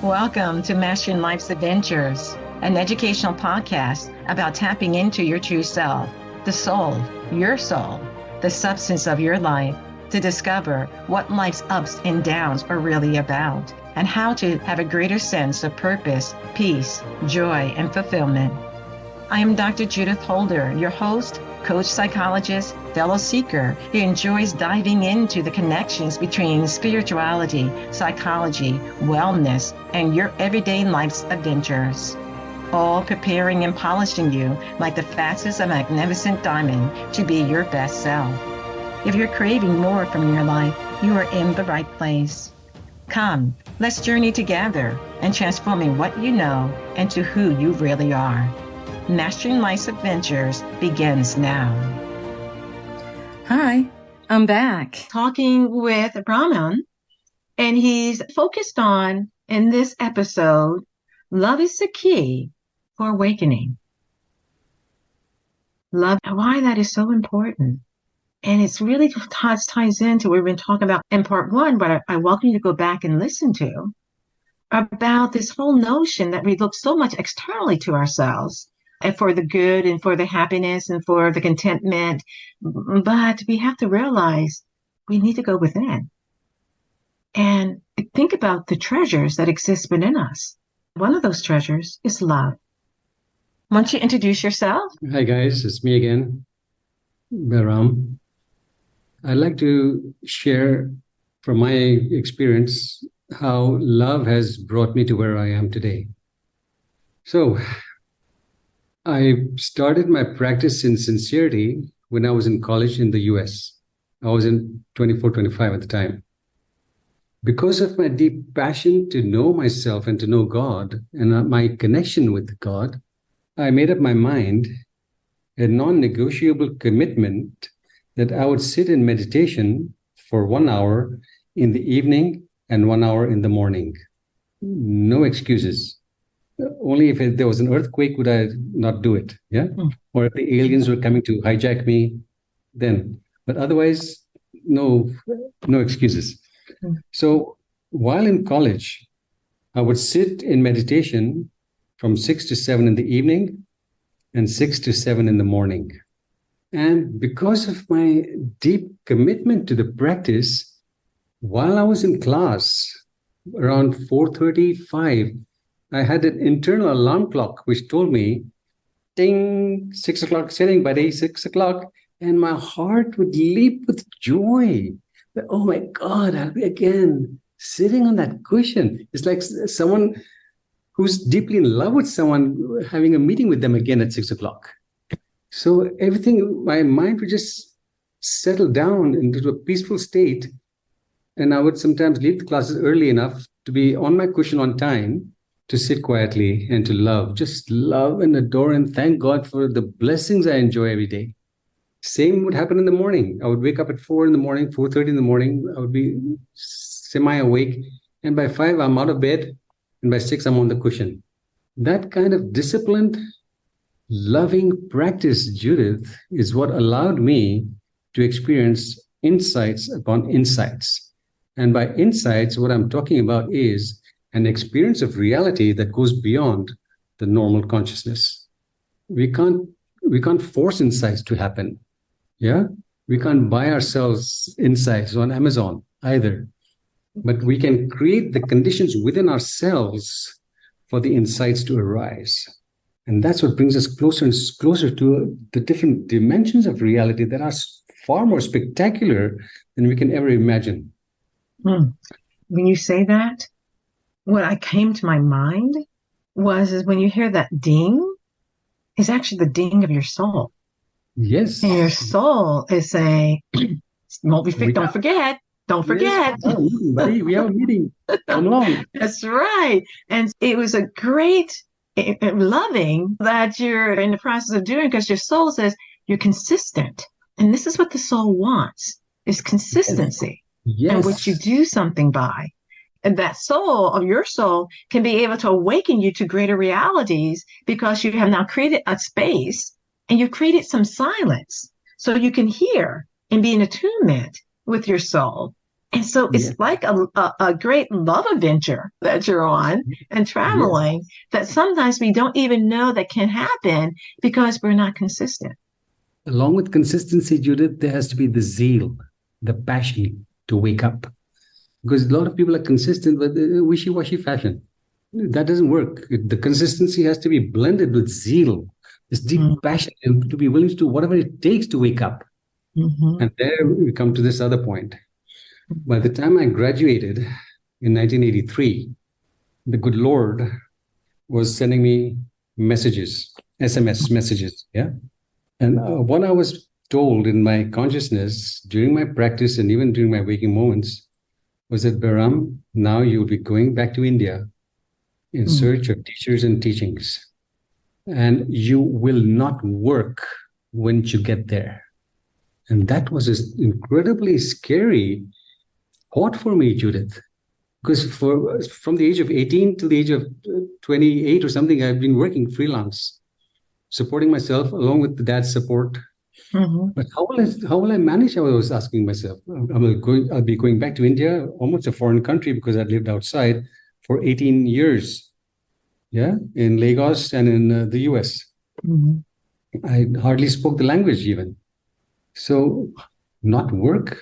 Welcome to Mastering Life's Adventures, an educational podcast about tapping into your true self, the soul, your soul, the substance of your life, to discover what life's ups and downs are really about, and how to have a greater sense of purpose, peace, joy, and fulfillment. I am Dr. Judith Holder, your host, coach, psychologist, fellow seeker who enjoys diving into the connections between spirituality, psychology, wellness, and your everyday life's adventures. All preparing and polishing you like the facets of a magnificent diamond to be your best self. If you're craving more from your life, you are in the right place. Come, let's journey together and transforming what you know into who you really are. Mastering Life's Adventures begins now. Hi, I'm back. Talking with Brahman, and he's focused on, in this episode, love is the key for awakening. Love, why that is so important. And it's really ties into what we've been talking about in part one, but I welcome you to go back and listen to, about this whole notion that we look so much externally to ourselves and for the good and for the happiness and for the contentment. But we have to realize we need to go within and think about the treasures that exist within us. One of those treasures is love. Why don't you introduce yourself? Hi guys, it's me again, Behram. I'd like to share from my experience how love has brought me to where I am today. So, I started my practice in sincerity when I was in college in the US. I was in 24, 25 at the time. Because of my deep passion to know myself and to know God and my connection with God, I made up my mind, a non-negotiable commitment, that I would sit in meditation for 1 hour in the evening and 1 hour in the morning. No excuses. Only if there was an earthquake would I not do it, yeah? Or if the aliens were coming to hijack me, then. But otherwise, no excuses. So while in college, I would sit in meditation from 6 to 7 in the evening and 6 to 7 in the morning. And because of my deep commitment to the practice, while I was in class around 4:35, I had an internal alarm clock which told me, ding, 6 o'clock sitting, buddy, 6 o'clock. And my heart would leap with joy. But, oh my God, I'll be again sitting on that cushion. It's like someone who's deeply in love with someone having a meeting with them again at 6 o'clock. So everything, my mind would just settle down into a peaceful state. And I would sometimes leave the classes early enough to be on my cushion on time, to sit quietly and to love, just love and adore and thank God for the blessings I enjoy every day. Same would happen in the morning. I would wake up at 4 in the morning, 4:30 in the morning. I would be semi-awake. And by 5, I'm out of bed. And by 6, I'm on the cushion. That kind of disciplined, loving practice, Judith, is what allowed me to experience insights upon insights. And by insights, what I'm talking about is an experience of reality that goes beyond the normal consciousness. We can't force insights to happen. Yeah? We can't buy ourselves insights on Amazon either. But we can create the conditions within ourselves for the insights to arise. And that's what brings us closer and closer to the different dimensions of reality that are far more spectacular than we can ever imagine. When you say that, what came to my mind is when you hear that ding, it's actually the ding of your soul. Yes. And your soul is saying, don't forget. Yes, buddy, we have a meeting. Come along. That's right. And it was a great loving that you're in the process of doing, because your soul says you're consistent. And this is what the soul wants, is consistency. Yes. And what you do something by. And that soul of your soul can be able to awaken you to greater realities, because you have now created a space and you've created some silence so you can hear and be in attunement with your soul. And so Yeah. it's like a great love adventure that you're on and Yes. traveling that sometimes we don't even know that can happen because we're not consistent. Along with consistency, Judith, there has to be the zeal, the passion to wake up. Because a lot of people are consistent with wishy-washy fashion. That doesn't work. The consistency has to be blended with zeal, this deep passion, and to be willing to do whatever it takes to wake up. Mm-hmm. And there we come to this other point. By the time I graduated in 1983, the good Lord was sending me messages, SMS messages. Yeah. And what I was told in my consciousness during my practice and even during my waking moments was that, Behram, now you'll be going back to India in search of teachers and teachings. And you will not work when you get there. And that was an incredibly scary thought for me, Judith. Because from the age of 18 to the age of 28 or something, I've been working freelance, supporting myself along with the dad's support. Mm-hmm. But how will I manage? I was asking myself. I'll be going back to India, almost a foreign country, because I'd lived outside for 18 years. Yeah, in Lagos and in the US. Mm-hmm. I hardly spoke the language even. So, not work.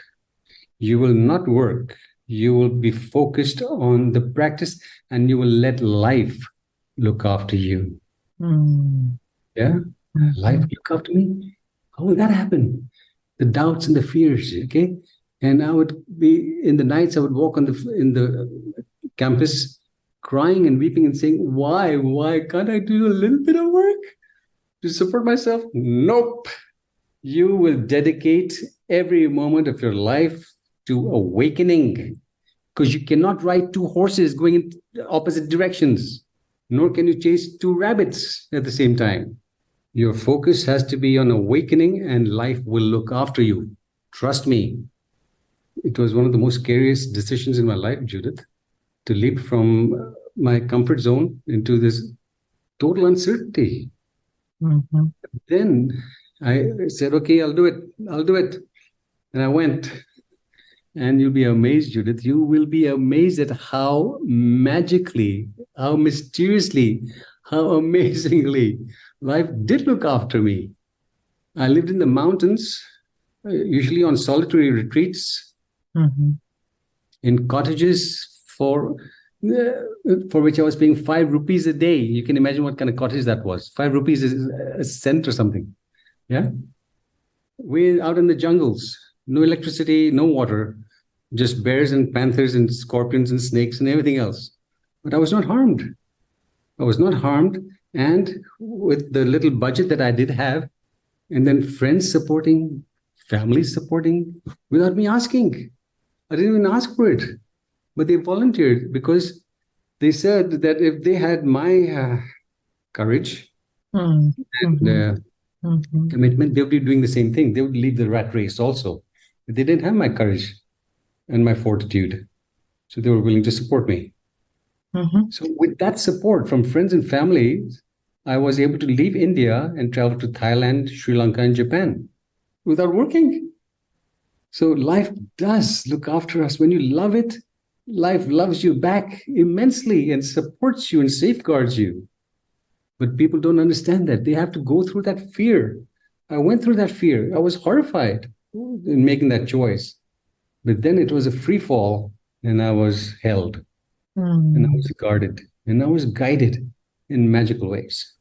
You will not work. You will be focused on the practice and you will let life look after you. Mm-hmm. Yeah, life look after me. How will that happen? The doubts and the fears. Okay, and I would be in the nights. I would walk in the campus, crying and weeping and saying, "Why can't I do a little bit of work to support myself?" Nope. You will dedicate every moment of your life to awakening, because you cannot ride two horses going in opposite directions, nor can you chase two rabbits at the same time. Your focus has to be on awakening, and life will look after you. Trust me. It was one of the most scariest decisions in my life, Judith, to leap from my comfort zone into this total uncertainty. Mm-hmm. Then I said, okay, I'll do it. I'll do it. And I went. And you'll be amazed, Judith. You will be amazed at how magically, how mysteriously, how amazingly life did look after me. I lived in the mountains, usually on solitary retreats, in cottages for which I was paying 5 rupees a day. You can imagine what kind of cottage that was. 5 rupees is a cent or something. Yeah. We're out in the jungles, no electricity, no water, just bears and panthers and scorpions and snakes and everything else. But I was not harmed. I was not harmed. And with the little budget that I did have, and then friends supporting, family supporting, without me asking. I didn't even ask for it. But they volunteered because they said that if they had my courage and commitment, they would be doing the same thing. They would leave the rat race also. But they didn't have my courage and my fortitude. So they were willing to support me. So with that support from friends and family, I was able to leave India and travel to Thailand, Sri Lanka, and Japan without working. So life does look after us. When you love it, life loves you back immensely and supports you and safeguards you. But people don't understand that. They have to go through that fear. I went through that fear. I was horrified in making that choice. But then it was a free fall, and I was held, and I was guarded, and I was guided in magical ways.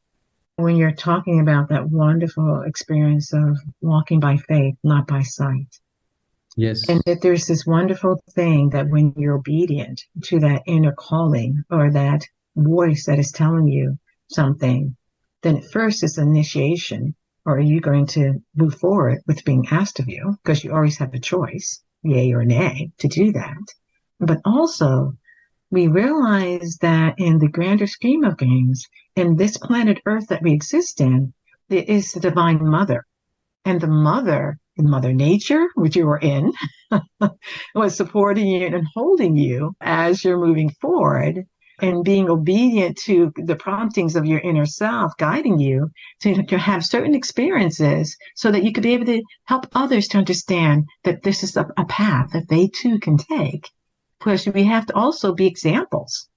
When you're talking about that wonderful experience of walking by faith, not by sight. Yes. And that there's this wonderful thing that when you're obedient to that inner calling or that voice that is telling you something, then at first it's initiation. Or are you going to move forward with being asked of you? Because you always have a choice, yay or nay, to do that. But also, we realize that in the grander scheme of things, in this planet Earth that we exist in, there is the Divine Mother. And the Mother, in Mother Nature, which you were in, was supporting you and holding you as you're moving forward. and being obedient to the promptings of your inner self guiding you to have certain experiences so that you could be able to help others to understand that this is a path that they too can take. Because we have to also be examples,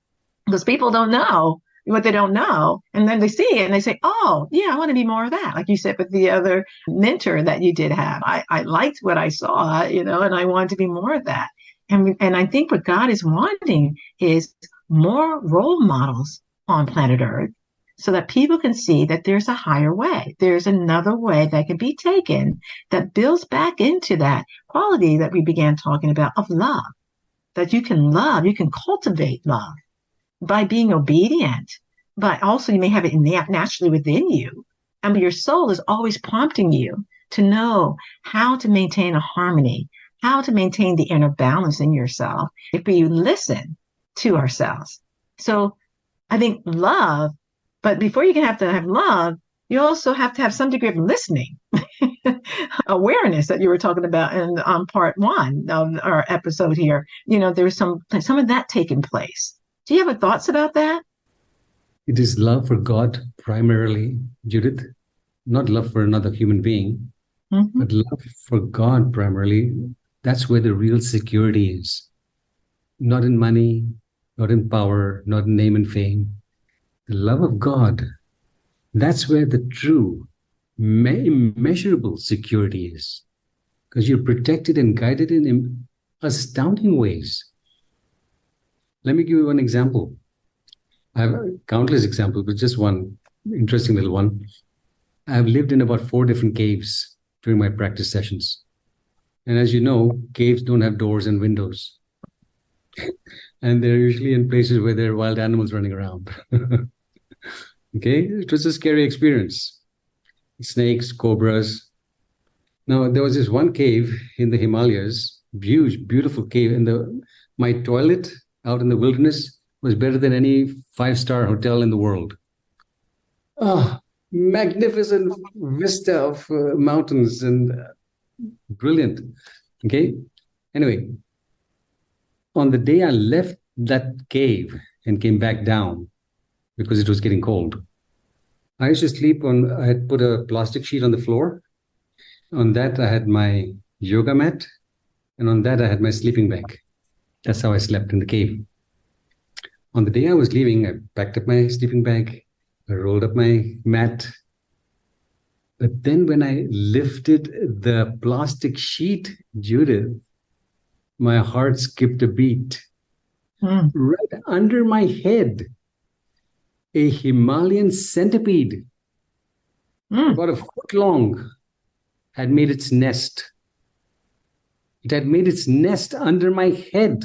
because people don't know what they don't know. And then they see it and they say, oh, yeah, I want to be more of that. Like you said with the other mentor that you did have. I liked what I saw, and I wanted to be more of that. And I think what God is wanting is more role models on planet Earth so that people can see that there's a higher way. There's another way that can be taken that builds back into that quality that we began talking about of love, that you can love, you can cultivate love by being obedient, but also you may have it naturally within you. And your soul is always prompting you to know how to maintain a harmony, how to maintain the inner balance in yourself if we listen to ourselves. So I think love, but before you can have to have love, you also have to have some degree of listening, awareness that you were talking about in part one of our episode here. There's some of that taking place. Do you have thoughts about that? It is love for God primarily, Judith, not love for another human being, but love for God primarily. That's where the real security is. Not in money, not in power, not in name and fame. The love of God, that's where the true, immeasurable security is. Because you're protected and guided in astounding ways. Let me give you one example. I have countless examples, but just one interesting little one. I've lived in about 4 different caves during my practice sessions. And as you know, caves don't have doors and windows. And they're usually in places where there are wild animals running around. Okay, it was a scary experience. Snakes, cobras. Now, there was this one cave in the Himalayas, huge, beautiful cave. And my toilet out in the wilderness was better than any 5-star hotel in the world. Oh, magnificent vista of mountains and brilliant. Okay. Anyway, on the day I left that cave and came back down because it was getting cold, I used to sleep I had put a plastic sheet on the floor. On that, I had my yoga mat. And on that, I had my sleeping bag. That's how I slept in the cave. On the day I was leaving, I packed up my sleeping bag, I rolled up my mat. But then when I lifted the plastic sheet, Judith, my heart skipped a beat. Right under my head, a Himalayan centipede, about a foot long, had made its nest. It had made its nest under my head,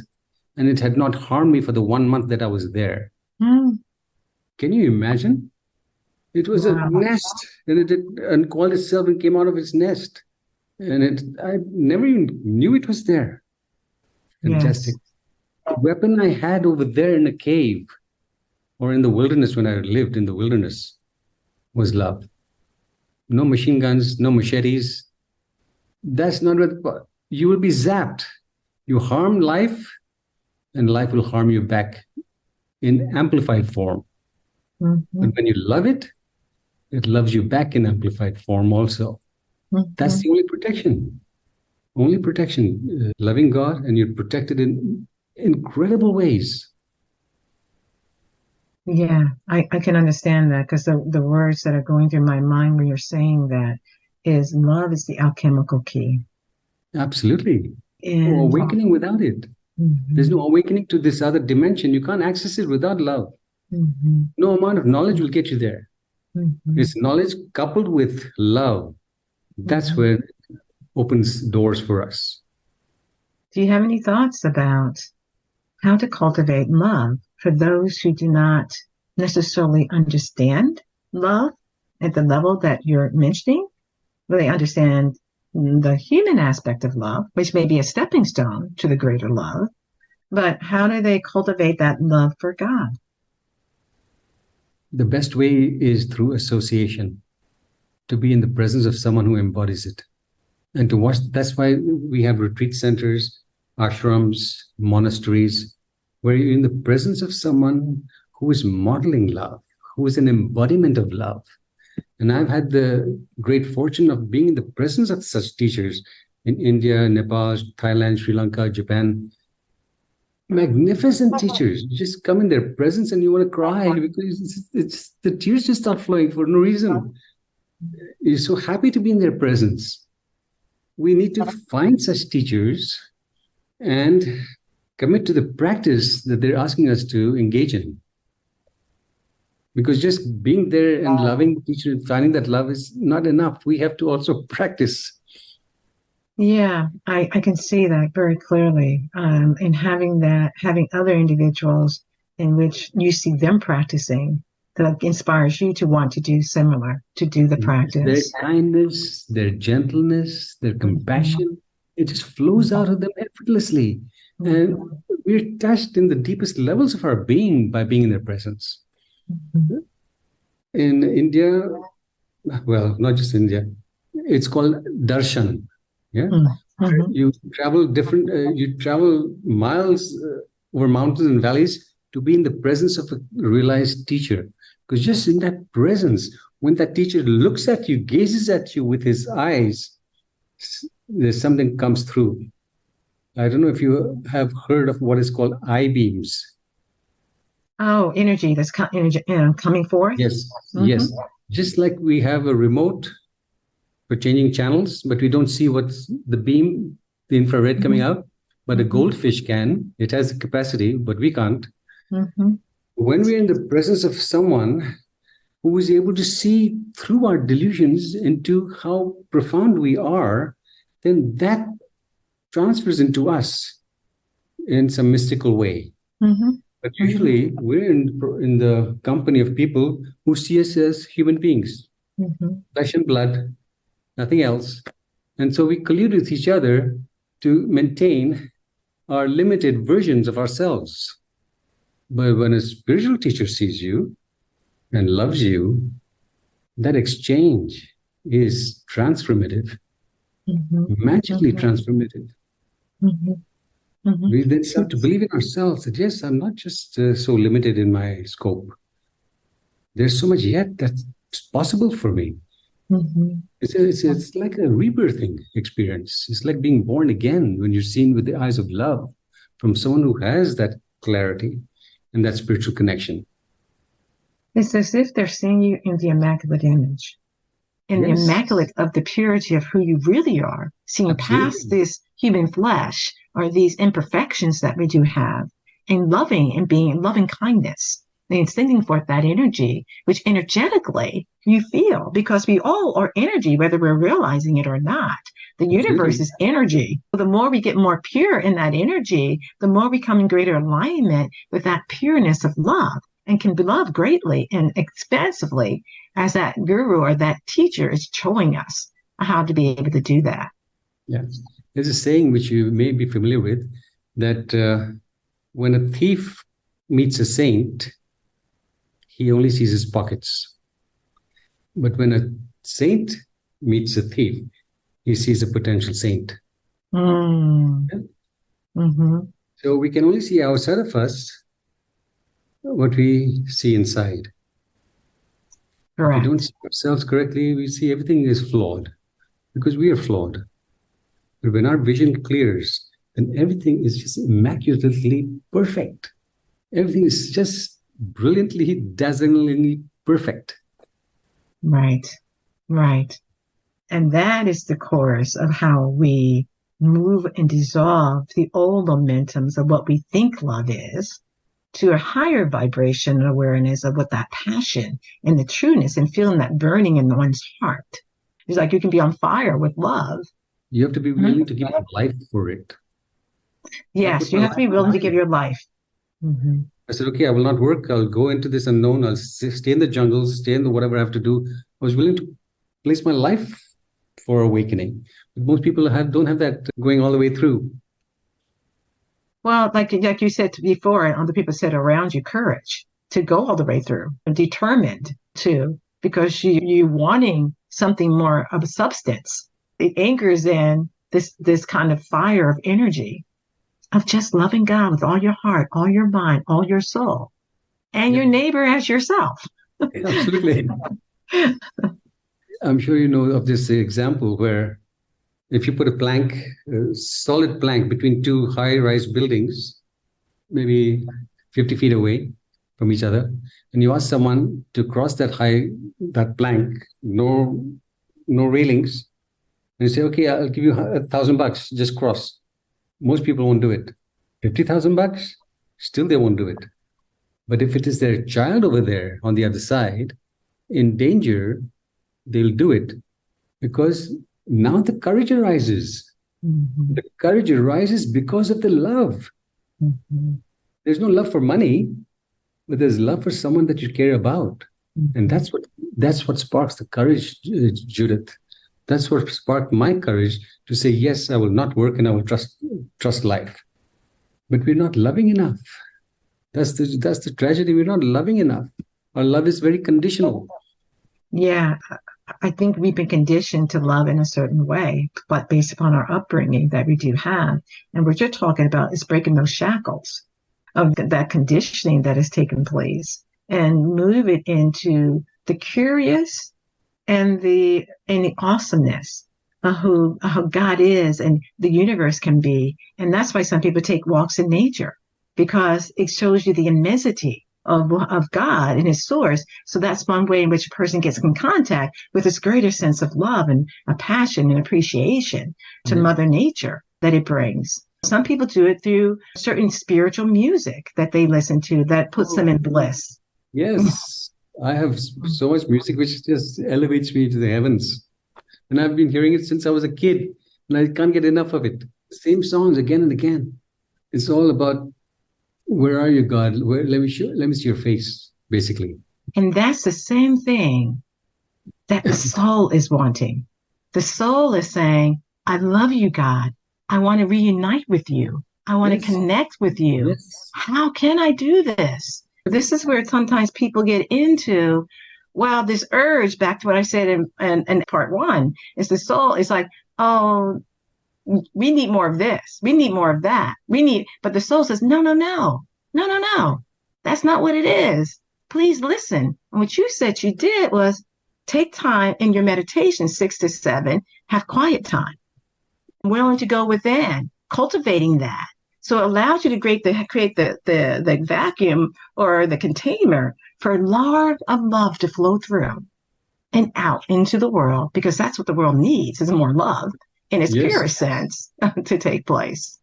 and it had not harmed me for the 1 month that I was there. Can you imagine? It was a nest, and it uncalled itself and came out of its nest. And I never even knew it was there. Fantastic. Yes. The weapon I had over there in a cave or in the wilderness when I lived in the wilderness was love. No machine guns, no machetes. That's not what you will be zapped. You harm life, and life will harm you back in amplified form. But when you love it, it loves you back in amplified form also. That's the only protection. Only protection. Loving God, and you're protected in incredible ways. Yeah, I can understand that, because the words that are going through my mind when you're saying that is love is the alchemical key. Absolutely. No awakening without it. There's no awakening to this other dimension. You can't access it without love. No amount of knowledge will get you there. It's knowledge coupled with love. That's where it opens doors for us. Do you have any thoughts about how to cultivate love for those who do not necessarily understand love at the level that you're mentioning? Will they understand the human aspect of love, which may be a stepping stone to the greater love, but how do they cultivate that love for God? The best way is through association, to be in the presence of someone who embodies it. And to watch, that's why we have retreat centers, ashrams, monasteries, where you're in the presence of someone who is modeling love, who is an embodiment of love. And I've had the great fortune of being in the presence of such teachers in India, Nepal, Thailand, Sri Lanka, Japan. Magnificent teachers. You just come in their presence and you want to cry because it's the tears just start flowing for no reason. You're so happy to be in their presence. We need to find such teachers and commit to the practice that they're asking us to engage in. Because just being there and loving the teacher and finding that love is not enough. We have to also practice. Yeah, I can see that very clearly. And having other individuals in which you see them practicing, that inspires you to want to do similar, to do the practice. Their kindness, their gentleness, their compassion, it just flows out of them effortlessly. And we're touched in the deepest levels of our being by being in their presence. In India, well, not just India, it's called darshan. Yeah, you travel miles over mountains and valleys to be in the presence of a realized teacher. Because just in that presence, when that teacher looks at you, gazes at you with his eyes, there's something comes through. I don't know if you have heard of what is called eye beams. Oh, energy that's coming forth? Yes, yes. Just like we have a remote for changing channels, but we don't see what's the beam, the infrared coming out, but a goldfish can. It has a capacity, but we can't. When we're in the presence of someone who is able to see through our delusions into how profound we are, then that transfers into us in some mystical way. But usually we're in the company of people who see us as human beings, flesh and blood, nothing else. And so we collude with each other to maintain our limited versions of ourselves. But when a spiritual teacher sees you and loves you, that exchange is transformative, magically transformative. We then start to believe in ourselves that, yes, I'm not just so limited in my scope. There's so much yet that's possible for me. It's like a rebirthing experience. It's like being born again when you're seen with the eyes of love from someone who has that clarity and that spiritual connection. It's as if they're seeing you in the immaculate image, in the immaculate of the purity of who you really are, seeing past this human flesh or these imperfections that we do have, and loving and being loving kindness, and sending forth that energy, which energetically you feel, because we all are energy, whether we're realizing it or not. The universe is energy. The more we get more pure in that energy, the more we come in greater alignment with that pureness of love, and can love greatly and expansively as that guru or that teacher is showing us how to be able to do that. Yes. There's a saying which you may be familiar with, that when a thief meets a saint, he only sees his pockets. But when a saint meets a thief, he sees a potential saint. Yeah? So we can only see outside of us what we see inside. Correct. If we don't see ourselves correctly, we see everything is flawed because we are flawed. But when our vision clears, then everything is just immaculately perfect. Everything is just brilliantly, dazzlingly perfect. Right, right. And that is the chorus of how we move and dissolve the old momentums of what we think love is to a higher vibration and awareness of what that passion and the trueness and feeling that burning in one's heart. It's like you can be on fire with love. You have to be willing to give your life for it. Yes, you have to be willing to give your life. I said, okay, I will not work. I'll go into this unknown. I'll stay in the jungle, stay in the whatever I have to do. I was willing to place my life for awakening. But most people don't have that going all the way through. Well, like you said before, and other people said around you, courage to go all the way through, determined to, because you wanting something more of a substance. It anchors in this kind of fire of energy of just loving God with all your heart, all your mind, all your soul, and your neighbor as yourself. Absolutely. I'm sure you know of this example where if you put a solid plank between two high-rise buildings, maybe 50 feet away from each other, and you ask someone to cross that plank, no railings, and you say, okay, I'll give you $1,000, just cross. Most people won't do it. $50,000, still they won't do it. But if it is their child over there on the other side in danger, they'll do it because now the courage arises. Mm-hmm. The courage arises because of the love. Mm-hmm. There's no love for money, but there's love for someone that you care about. Mm-hmm. And that's what sparks the courage, Judith. That's what sparked my courage to say, yes, I will not work and I will trust life. But we're not loving enough. That's the tragedy. We're not loving enough. Our love is very conditional. Yeah, I think we've been conditioned to love in a certain way, but based upon our upbringing that we do have. And what you're talking about is breaking those shackles of that conditioning that has taken place and move it into the curious and the awesomeness of who God is and the universe can be. And that's why some people take walks in nature, because it shows you the immensity of God and his source. So that's one way in which a person gets in contact with this greater sense of love and a passion and appreciation to Mother Nature that it brings. Some people do it through certain spiritual music that they listen to that puts them in bliss. Yes. I have so much music which just elevates me to the heavens. And I've been hearing it since I was a kid, and I can't get enough of it. Same songs again and again. It's all about, where are you, God? Let me see your face, basically. And that's the same thing that the soul is wanting. The soul is saying, I love you, God. I want to reunite with you. I want to connect with you. Yes. How can I do this? This is where sometimes people get into, well, this urge, back to what I said in part one, is the soul is like, oh, we need more of this. We need more of that. But the soul says, no. That's not what it is. Please listen. And what you said you did was take time in your meditation, 6 to 7, have quiet time. Willing to go within, cultivating that. So it allows you to create the vacuum or the container for love of love to flow through and out into the world, because that's what the world needs, is more love in its purest sense to take place.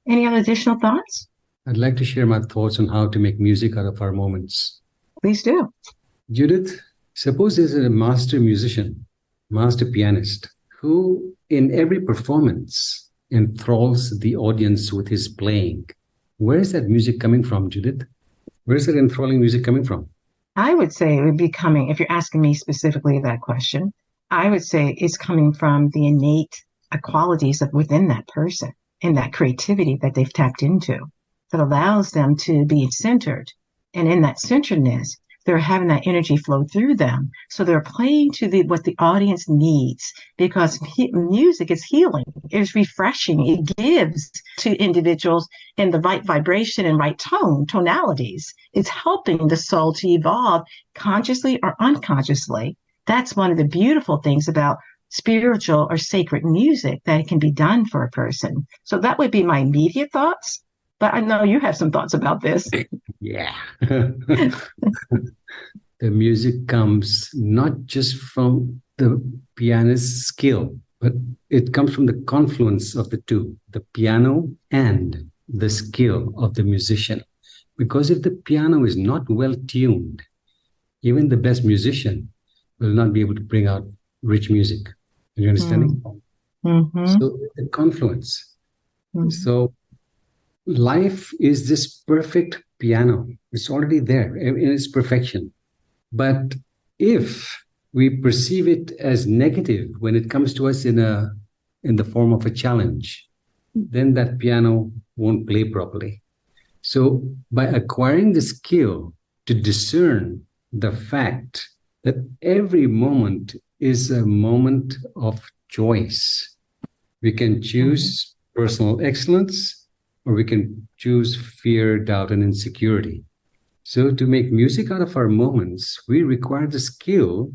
Any other additional thoughts? I'd like to share my thoughts on how to make music out of our moments. Please do. Judith, suppose there's a master musician, master pianist, who in every performance enthralls the audience with his playing. Where is that music coming from, Judith? Where is that enthralling music coming from? I would say it would be coming, if you're asking me specifically that question, I would say it's coming from the innate qualities of within that person and that creativity that they've tapped into that allows them to be centered. And in that centeredness, they're having that energy flow through them. So they're playing to what the audience needs, because music is healing. It's refreshing. It gives to individuals in the right vibration and right tonalities. It's helping the soul to evolve consciously or unconsciously. That's one of the beautiful things about spiritual or sacred music, that it can be done for a person. So that would be my immediate thoughts. But I know you have some thoughts about this. Yeah. The music comes not just from the pianist's skill, but it comes from the confluence of the two, the piano and the skill of the musician. Because if the piano is not well tuned, even the best musician will not be able to bring out rich music. Are you understanding? Mm-hmm. So the confluence. Mm-hmm. So life is this perfect piano. It's already there in its perfection. But if we perceive it as negative when it comes to us in the form of a challenge, then that piano won't play properly. So by acquiring the skill to discern the fact that every moment is a moment of choice, we can choose personal excellence or we can choose fear, doubt, and insecurity. So to make music out of our moments, we require the skill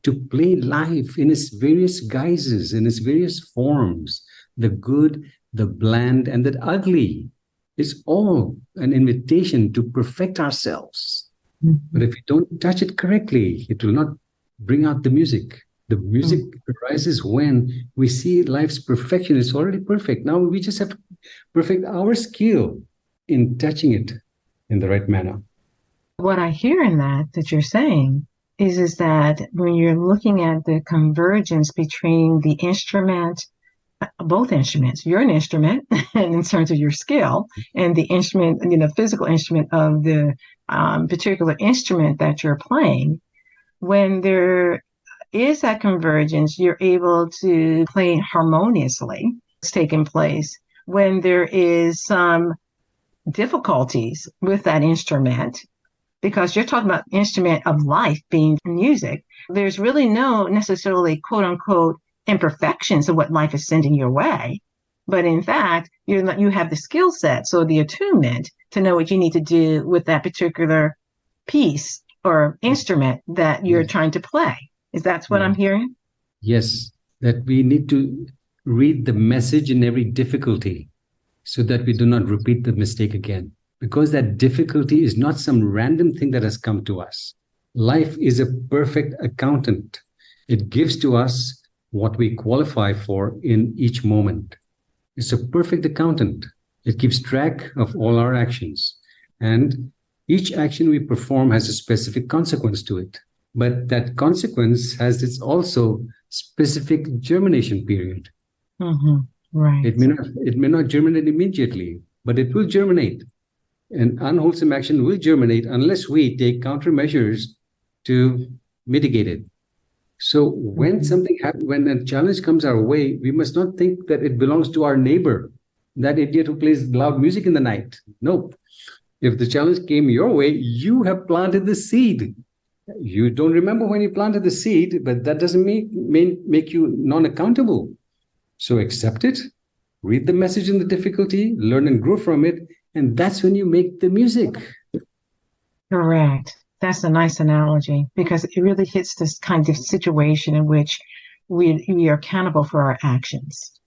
to play life in its various guises, in its various forms, the good, the bland, and the ugly. It's all an invitation to perfect ourselves. But if we don't touch it correctly, it will not bring out the music. The music arises when we see life's perfection. It's already perfect. Now we just have to perfect our skill in touching it in the right manner. What I hear in that you're saying is that when you're looking at the convergence between the instrument, both instruments, you're an instrument in terms of your skill, and the instrument, physical instrument of the particular instrument that you're playing, when there is that convergence, you're able to play harmoniously. It's taking place. When there is some difficulties with that instrument, because you're talking about instrument of life being music, there's really no necessarily quote unquote imperfections of what life is sending your way. But in fact, you have the skill set, so the attunement to know what you need to do with that particular piece or instrument that you're trying to play. Is that what I'm hearing? Yes, that we need to read the message in every difficulty so that we do not repeat the mistake again. Because that difficulty is not some random thing that has come to us. Life is a perfect accountant. It gives to us what we qualify for in each moment. It's a perfect accountant. It keeps track of all our actions. And each action we perform has a specific consequence to it. But that consequence has its also specific germination period. Right. It may not germinate immediately, but it will germinate. And unwholesome action will germinate unless we take countermeasures to mitigate it. So when when a challenge comes our way, we must not think that it belongs to our neighbor, that idiot who plays loud music in the night. Nope. If the challenge came your way, you have planted the seed. You don't remember when you planted the seed, but that doesn't make you non-accountable. So accept it, read the message in the difficulty, learn and grow from it, and that's when you make the music. Correct. That's a nice analogy, because it really hits this kind of situation in which we are accountable for our actions.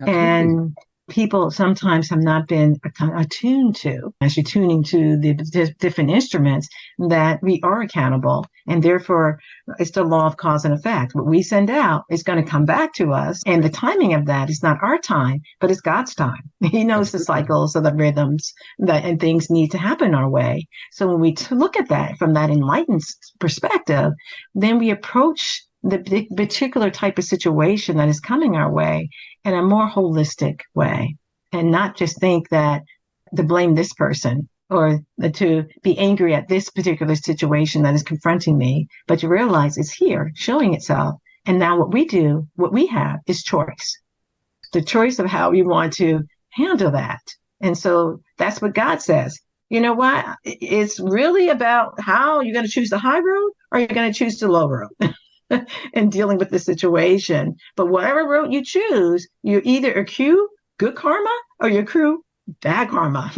Absolutely. And people sometimes have not been attuned to, as you're tuning to the different instruments, that we are accountable. And therefore, it's the law of cause and effect. What we send out is going to come back to us. And the timing of that is not our time, but it's God's time. He knows the cycles of the rhythms and things need to happen our way. So when we look at that from that enlightened perspective, then we approach the particular type of situation that is coming our way in a more holistic way, and not just think that to blame this person or to be angry at this particular situation that is confronting me, but to realize it's here showing itself. And now what we have is choice, the choice of how we want to handle that. And so that's what God says. You know what? It's really about how you're going to choose the high road or you're going to choose the low road. And dealing with the situation. But whatever road you choose, you either accrue good karma or you accrue bad karma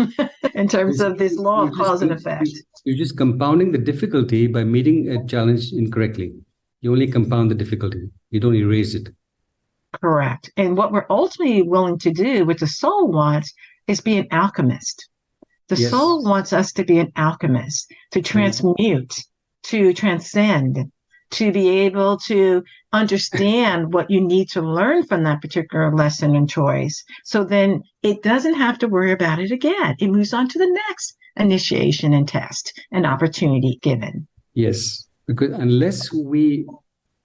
in terms of this law of cause and effect. You're just compounding the difficulty by meeting a challenge incorrectly. You only compound the difficulty. You don't erase it. Correct. And what we're ultimately willing to do, what the soul wants, is be an alchemist. The soul wants us to be an alchemist, to transmute, to transcend, to be able to understand what you need to learn from that particular lesson and choice. So then it doesn't have to worry about it again. It moves on to the next initiation and test and opportunity given. Yes, because unless we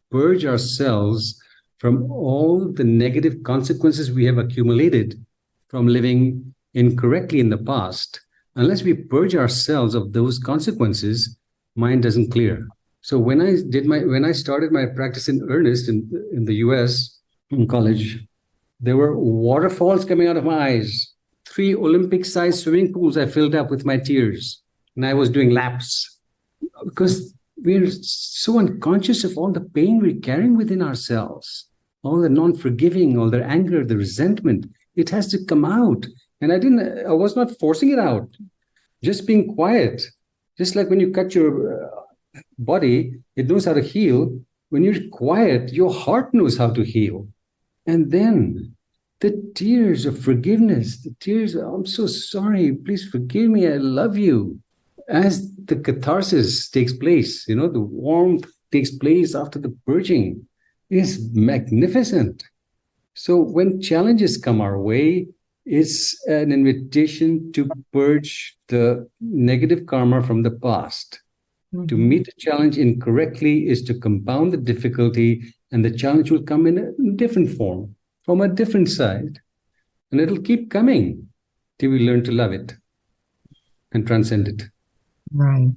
purge ourselves from all the negative consequences we have accumulated from living incorrectly in the past, unless we purge ourselves of those consequences, mind doesn't clear. So when I started my practice in earnest in the US, in college, there were waterfalls coming out of my eyes. 3 Olympic-sized swimming pools I filled up with my tears. And I was doing laps. Because we're so unconscious of all the pain we're carrying within ourselves. All the non-forgiving, all the anger, the resentment. It has to come out. And I was not forcing it out, just being quiet. Just like when you cut your body, it knows how to heal. When you're quiet, your heart knows how to heal. And then the tears of forgiveness, the tears, I'm so sorry, please forgive me, I love you. As the catharsis takes place, the warmth takes place after the purging is magnificent. So when challenges come our way, it's an invitation to purge the negative karma from the past. Mm-hmm. To meet the challenge incorrectly is to compound the difficulty, and the challenge will come in a different form, from a different side. And it'll keep coming till we learn to love it and transcend it. Right.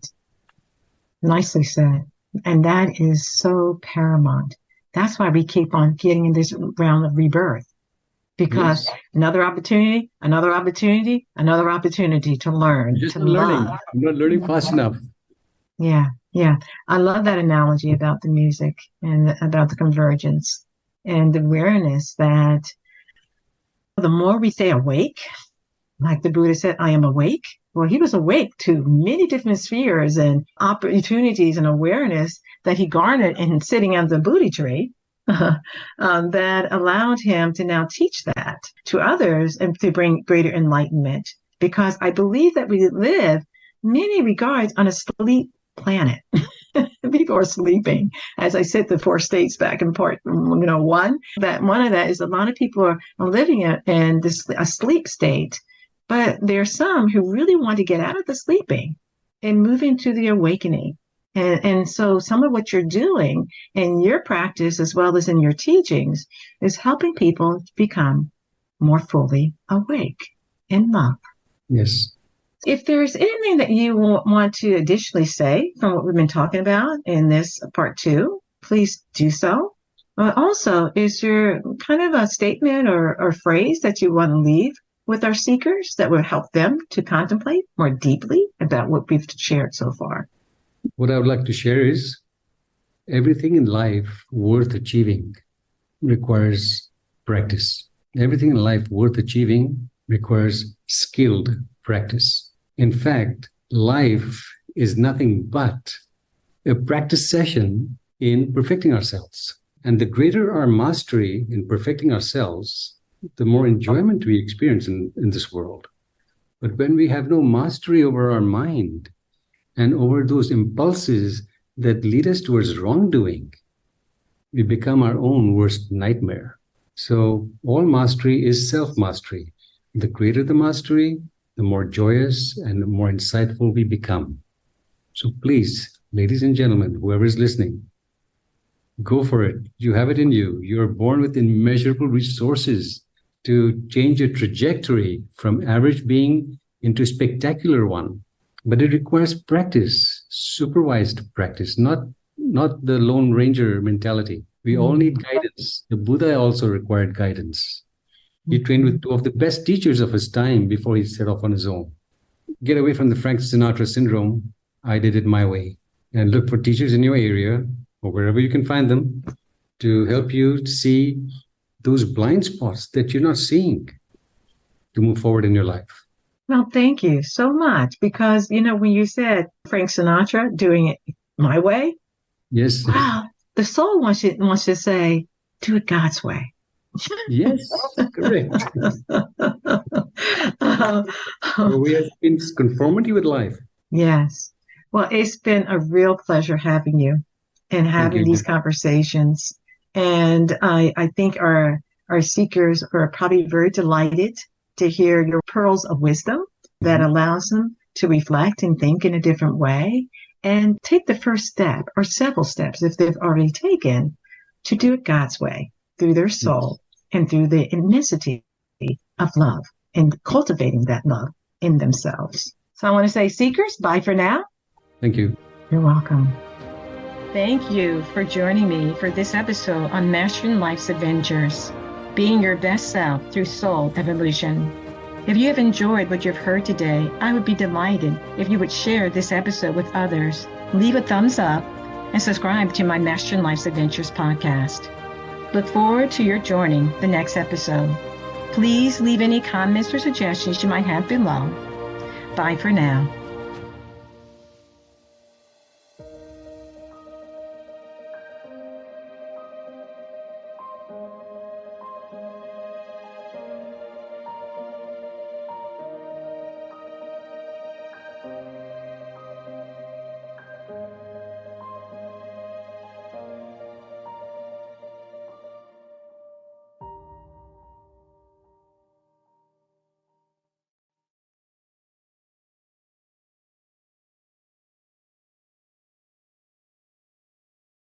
Nicely said. And that is so paramount. That's why we keep on getting in this round of rebirth. Because another opportunity to learn, Just to learning. love. I'm not learning fast enough. Yeah. I love that analogy about the music and about the convergence and the awareness that the more we stay awake, like the Buddha said, I am awake. Well, he was awake to many different spheres and opportunities and awareness that he garnered in sitting under the Bodhi tree. That allowed him to now teach that to others and to bring greater enlightenment. Because I believe that we live, many regards, on a sleep planet. People are sleeping. As I said, the 4 states back in part 1, that one of that is a lot of people are living in a sleep state. But there are some who really want to get out of the sleeping and move into the awakening. And so some of what you're doing in your practice, as well as in your teachings, is helping people become more fully awake in love. Yes. If there's anything that you want to additionally say from what we've been talking about in this part 2, please do so. Also, is there kind of a statement or phrase that you want to leave with our seekers that will help them to contemplate more deeply about what we've shared so far? What I would like to share is everything in life worth achieving requires practice. Everything in life worth achieving requires skilled practice. In fact, life is nothing but a practice session in perfecting ourselves. And the greater our mastery in perfecting ourselves, the more enjoyment we experience in this world. But when we have no mastery over our mind and over those impulses that lead us towards wrongdoing, we become our own worst nightmare. So all mastery is self-mastery. The greater the mastery, the more joyous and the more insightful we become. So please, ladies and gentlemen, whoever is listening, go for it. You have it in you. You are born with immeasurable resources to change your trajectory from average being into a spectacular one. But it requires practice, supervised practice, not the Lone Ranger mentality. We all need guidance. The Buddha also required guidance. He trained with 2 of the best teachers of his time before he set off on his own. Get away from the Frank Sinatra syndrome. I did it my way. And look for teachers in your area or wherever you can find them to help you see those blind spots that you're not seeing to move forward in your life. Well, thank you so much. Because, when you said Frank Sinatra doing it my way, yes, wow, the soul wants to say, do it God's way. Yes, correct. We have in conformity with life. Yes. Well, it's been a real pleasure having you and having these conversations. And I think our seekers are probably very delighted to hear your pearls of wisdom that allows them to reflect and think in a different way and take the first step or several steps, if they've already taken, to do it God's way through their soul and through the immensity of love and cultivating that love in themselves. So I want to say, seekers, bye for now. Thank you. You're welcome. Thank you for joining me for this episode on Mastering Life's Adventures, being your best self through soul evolution. If you have enjoyed what you've heard today, I would be delighted if you would share this episode with others, leave a thumbs up, and subscribe to my Mastering Life's Adventures podcast. Look forward to your joining the next episode. Please leave any comments or suggestions you might have below. Bye for now.